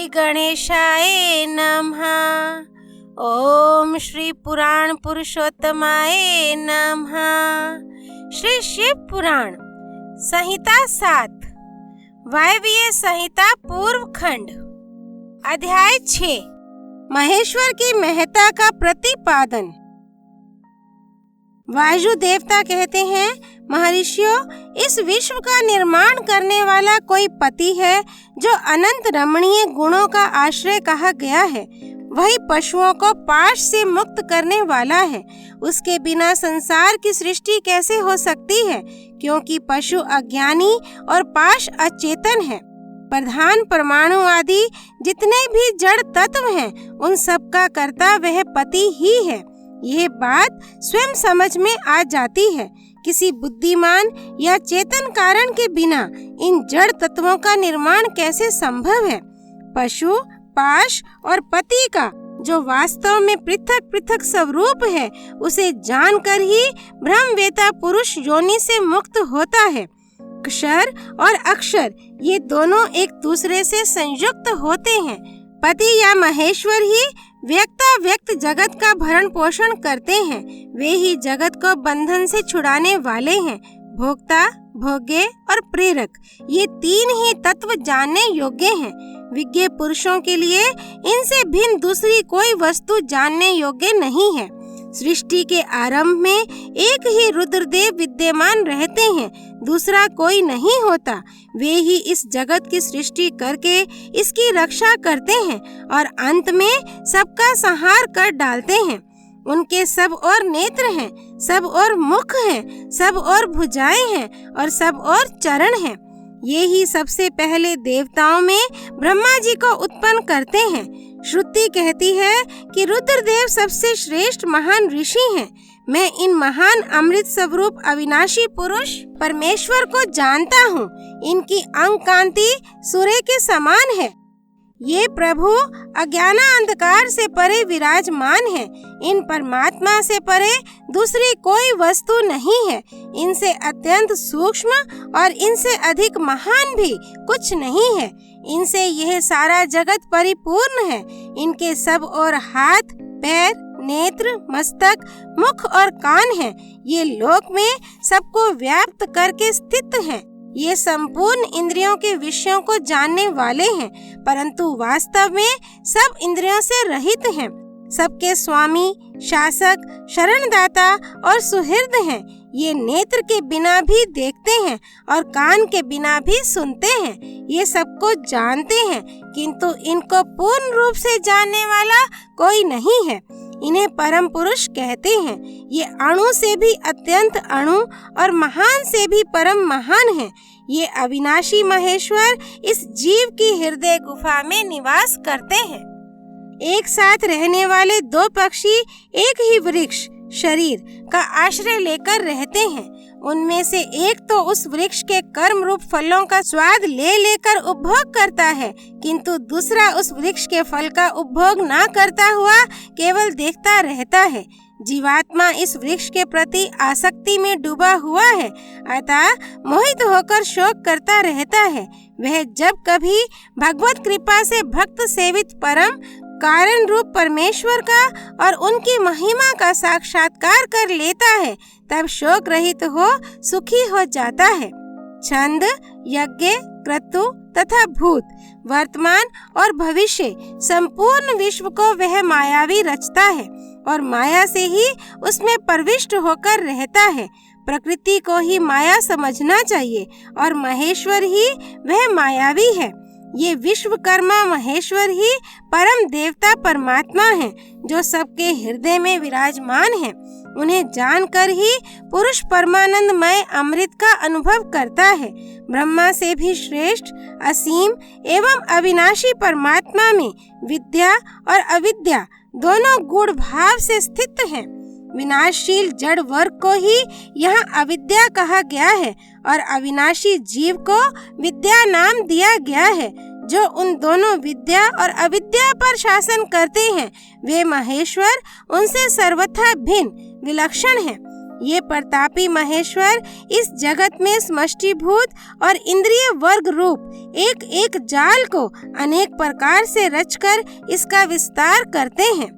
श्री गणेशाय नमः। ओम श्री पुराण पुरुषोत्तमाय नमः। श्री शिव पुराण संहिता 7 वायवीय संहिता पूर्व खंड अध्याय 6 महेश्वर की महत्ता का प्रतिपादन। वायु देवता कहते हैं, महर्षियों, इस विश्व का निर्माण करने वाला कोई पति है जो अनंत रमणीय गुणों का आश्रय कहा गया है। वही पशुओं को पाश से मुक्त करने वाला है। उसके बिना संसार की सृष्टि कैसे हो सकती है, क्योंकि पशु अज्ञानी और पाश अचेतन है। प्रधान परमाणु आदि जितने भी जड़ तत्व हैं, उन सब का कर्ता वह पति ही है। यह बात स्वयं समझ में आ जाती है। किसी बुद्धिमान या चेतन कारण के बिना इन जड़ तत्वों का निर्माण कैसे संभव है। पशु, पाश और पति का जो वास्तव में पृथक पृथक स्वरूप है, उसे जानकर ही ब्रह्मवेता पुरुष योनि से मुक्त होता है। क्षर और अक्षर ये दोनों एक दूसरे से संयुक्त होते हैं। पति या महेश्वर ही व्यक्त जगत का भरण पोषण करते हैं। वे ही जगत को बंधन से छुड़ाने वाले हैं। भोक्ता, भोग्य और प्रेरक, ये तीन ही तत्व जानने योग्य हैं। विज्ञ पुरुषों के लिए इनसे भिन्न दूसरी कोई वस्तु जानने योग्य नहीं है। सृष्टि के आरंभ में एक ही रुद्रदेव विद्यमान रहते हैं, दूसरा कोई नहीं होता। वे ही इस जगत की सृष्टि करके इसकी रक्षा करते हैं और अंत में सबका संहार कर डालते हैं। उनके सब और नेत्र हैं, सब और मुख हैं, सब और भुजाएं हैं और सब और चरण हैं। ये ही सबसे पहले देवताओं में ब्रह्मा जी को उत्पन्न करते हैं। श्रुति कहती है कि रुद्रदेव सबसे श्रेष्ठ महान ऋषि हैं। मैं इन महान अमृत स्वरूप अविनाशी पुरुष परमेश्वर को जानता हूँ। इनकी अंग कांति सूर्य के समान है। ये प्रभु अज्ञान अंधकार से परे विराजमान है। इन परमात्मा से परे दूसरी कोई वस्तु नहीं है। इनसे अत्यंत सूक्ष्म और इनसे अधिक महान भी कुछ नहीं है। इनसे यह सारा जगत परिपूर्ण है। इनके सब और हाथ, पैर, नेत्र, मस्तक, मुख और कान हैं। ये लोक में सबको व्याप्त करके स्थित हैं। ये संपूर्ण इंद्रियों के विषयों को जानने वाले हैं, परंतु वास्तव में सब इंद्रियों से रहित हैं। सबके स्वामी, शासक, शरणदाता और सुहृद हैं। ये नेत्र के बिना भी देखते हैं और कान के बिना भी सुनते हैं। ये सबको जानते हैं, किंतु इनको पूर्ण रूप से जानने वाला कोई नहीं है। इन्हें परम पुरुष कहते हैं। ये अणु से भी अत्यंत अणु और महान से भी परम महान हैं। ये अविनाशी महेश्वर इस जीव की हृदय गुफा में निवास करते हैं। एक साथ रहने वाले दो पक्षी एक ही वृक्ष शरीर का आश्रय लेकर रहते हैं। उनमें से एक तो उस वृक्ष के कर्म रूप फलों का स्वाद ले लेकर उपभोग करता है, किंतु दूसरा उस वृक्ष के फल का उपभोग ना करता हुआ केवल देखता रहता है। जीवात्मा इस वृक्ष के प्रति आसक्ति में डूबा हुआ है, अतः मोहित होकर शोक करता रहता है। वह जब कभी भगवत कृपा से भक्त सेवित परम कारण रूप परमेश्वर का और उनकी महिमा का साक्षात्कार कर लेता है, तब शोक रहित हो सुखी हो जाता है। छंद, यज्ञ, क्रतु तथा भूत, वर्तमान और भविष्य संपूर्ण विश्व को वह मायावी रचता है और माया से ही उसमें प्रविष्ट होकर रहता है। प्रकृति को ही माया समझना चाहिए और महेश्वर ही वह मायावी है। ये विश्वकर्मा महेश्वर ही परम देवता परमात्मा हैं, जो सबके हृदय में विराजमान हैं। उन्हें जानकर ही पुरुष परमानंदमय अमृत का अनुभव करता है। ब्रह्मा से भी श्रेष्ठ असीम एवं अविनाशी परमात्मा में विद्या और अविद्या दोनों गुण भाव से स्थित हैं। विनाशशील जड़ वर्ग को ही यहाँ अविद्या कहा गया है और अविनाशी जीव को विद्या नाम दिया गया है। जो उन दोनों विद्या और अविद्या पर शासन करते हैं, वे महेश्वर उनसे सर्वथा भिन्न विलक्षण हैं। ये प्रतापी महेश्वर इस जगत में समष्टिभूत और इंद्रिय वर्ग रूप एक एक जाल को अनेक प्रकार से रचकर इसका विस्तार करते हैं,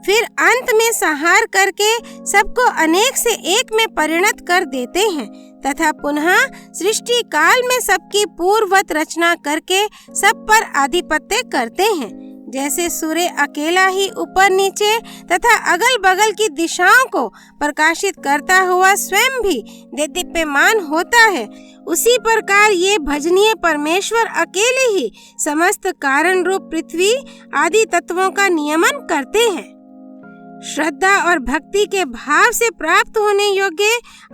फिर अंत में संहार करके सबको अनेक से एक में परिणत कर देते हैं तथा पुनः सृष्टि काल में सबकी पूर्ववत रचना करके सब पर आधिपत्य करते हैं। जैसे सूर्य अकेला ही ऊपर नीचे तथा अगल बगल की दिशाओं को प्रकाशित करता हुआ स्वयं भी देदीप्यमान होता है, उसी प्रकार ये भजनीय परमेश्वर अकेले ही समस्त कारण रूप पृथ्वी आदि तत्वों का नियमन करते हैं। श्रद्धा और भक्ति के भाव से प्राप्त होने योग्य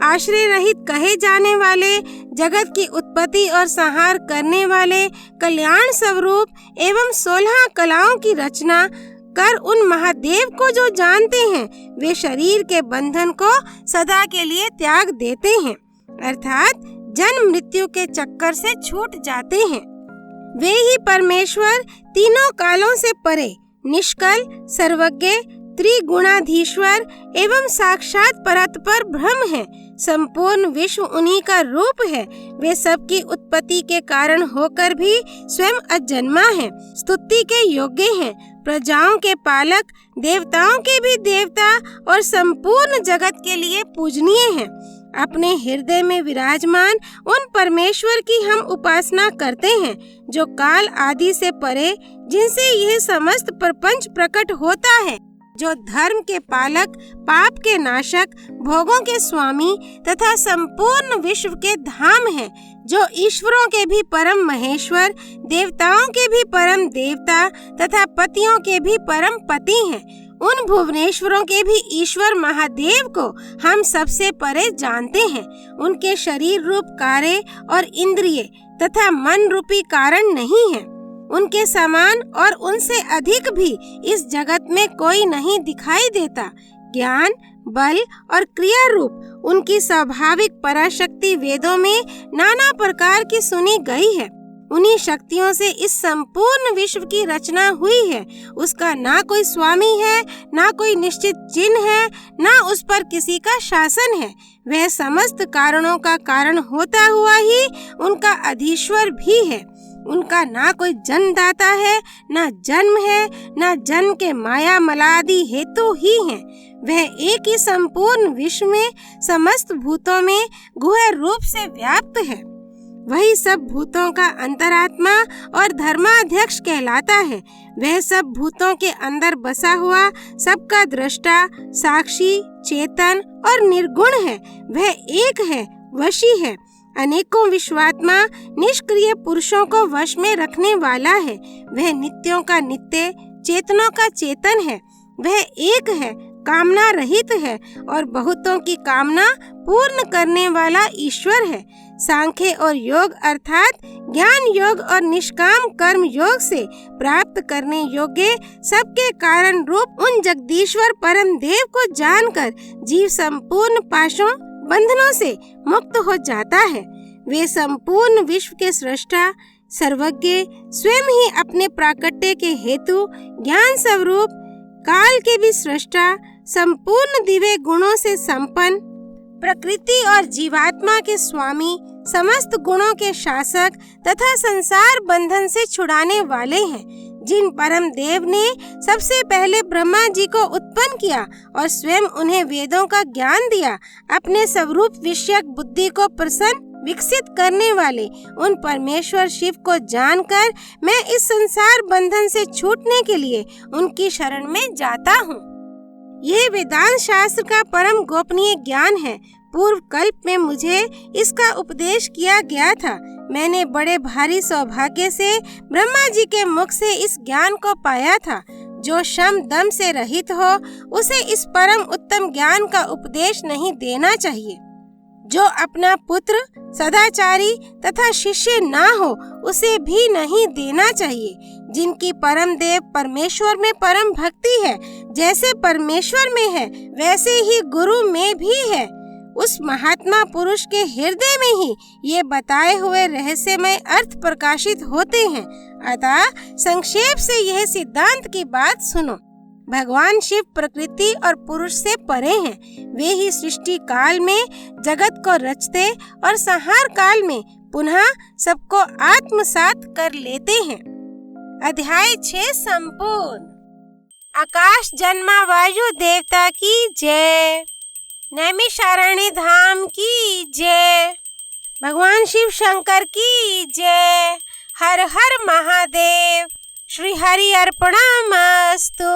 आश्रय रहित कहे जाने वाले जगत की उत्पत्ति और संहार करने वाले कल्याण स्वरूप एवं 16 कलाओं की रचना कर उन महादेव को जो जानते हैं वे शरीर के बंधन को सदा के लिए त्याग देते हैं, अर्थात जन्म मृत्यु के चक्कर से छूट जाते हैं। वे ही परमेश्वर तीनों कालों से परे निष्कल सर्वज्ञ त्रिगुणाधीश्वर एवं साक्षात परतपर ब्रह्म है। संपूर्ण विश्व उन्हीं का रूप है। वे सबकी उत्पत्ति के कारण होकर भी स्वयं अजन्मा है, स्तुति के योग्य हैं, प्रजाओं के पालक, देवताओं के भी देवता और संपूर्ण जगत के लिए पूजनीय हैं। अपने हृदय में विराजमान उन परमेश्वर की हम उपासना करते हैं जो काल आदि से परे, जिनसे यह समस्त प्रपंच प्रकट होता है, जो धर्म के पालक, पाप के नाशक, भोगों के स्वामी तथा संपूर्ण विश्व के धाम है, जो ईश्वरों के भी परम महेश्वर, देवताओं के भी परम देवता तथा पतियों के भी परम पति हैं। उन भुवनेश्वरों के भी ईश्वर महादेव को हम सबसे परे जानते हैं। उनके शरीर रूप कार्य और इंद्रिय तथा मन रूपी कारण नहीं है। उनके समान और उनसे अधिक भी इस जगत में कोई नहीं दिखाई देता। ज्ञान, बल और क्रिया रूप उनकी स्वाभाविक पराशक्ति वेदों में नाना प्रकार की सुनी गई है। उन्हीं शक्तियों से इस संपूर्ण विश्व की रचना हुई है। उसका ना कोई स्वामी है, ना कोई निश्चित चिन्ह है, ना उस पर किसी का शासन है। वह समस्त कारणों का कारण होता हुआ ही उनका अधीश्वर भी है। उनका ना कोई जन्मदाता है, ना जन्म है, ना जन्म के माया मलादि हेतु ही है। वह एक ही संपूर्ण विश्व में समस्त भूतों में गुह्य रूप से व्याप्त है। वही सब भूतों का अंतरात्मा और धर्माध्यक्ष कहलाता है। वह सब भूतों के अंदर बसा हुआ सबका दृष्टा, साक्षी, चेतन और निर्गुण है। वह एक है, वशी है, अनेकों विश्वात्मा निष्क्रिय पुरुषों को वश में रखने वाला है। वह नित्यों का नित्य, चेतनों का चेतन है। वह एक है, कामना रहित है और बहुतों की कामना पूर्ण करने वाला ईश्वर है। सांख्य और योग अर्थात ज्ञान योग और निष्काम कर्म योग से प्राप्त करने योग्य सबके कारण रूप उन जगदीश्वर परम देव को जानकर जीव संपूर्ण पाशों बंधनों से मुक्त हो जाता है। वे संपूर्ण विश्व के सृष्टा, सर्वज्ञ, स्वयं ही अपने प्राकट्य के हेतु ज्ञान स्वरूप, काल के भी सृष्टा, संपूर्ण दिव्य गुणों से संपन्न, प्रकृति और जीवात्मा के स्वामी, समस्त गुणों के शासक तथा संसार बंधन से छुड़ाने वाले हैं। जिन परम देव ने सबसे पहले ब्रह्मा जी को उत्पन्न किया और स्वयं उन्हें वेदों का ज्ञान दिया, अपने स्वरूप विषयक बुद्धि को प्रसन्न विकसित करने वाले उन परमेश्वर शिव को जानकर मैं इस संसार बंधन से छूटने के लिए उनकी शरण में जाता हूँ। ये वेदांत शास्त्र का परम गोपनीय ज्ञान है। पूर्व कल्प में मुझे इसका उपदेश किया गया था। मैंने बड़े भारी सौभाग्य से ब्रह्मा जी के मुख से इस ज्ञान को पाया था। जो शम दम से रहित हो उसे इस परम उत्तम ज्ञान का उपदेश नहीं देना चाहिए। जो अपना पुत्र सदाचारी तथा शिष्य ना हो उसे भी नहीं देना चाहिए। जिनकी परम देव परमेश्वर में परम भक्ति है, जैसे परमेश्वर में है वैसे ही गुरु में भी है, उस महात्मा पुरुष के हृदय में ही ये बताए हुए रहस्यमय अर्थ प्रकाशित होते हैं। अतः संक्षेप से यह सिद्धांत की बात सुनो। भगवान शिव प्रकृति और पुरुष से परे हैं। वे ही सृष्टि काल में जगत को रचते और संहार काल में पुनः सबको आत्मसात कर लेते हैं। अध्याय 6 संपूर्ण। आकाश जन्मा वायु देवता की जय। नैमिषारण्य धाम की जय। भगवान शिव शंकर की जय। हर हर महादेव। श्री हरि अर्पणमस्तु।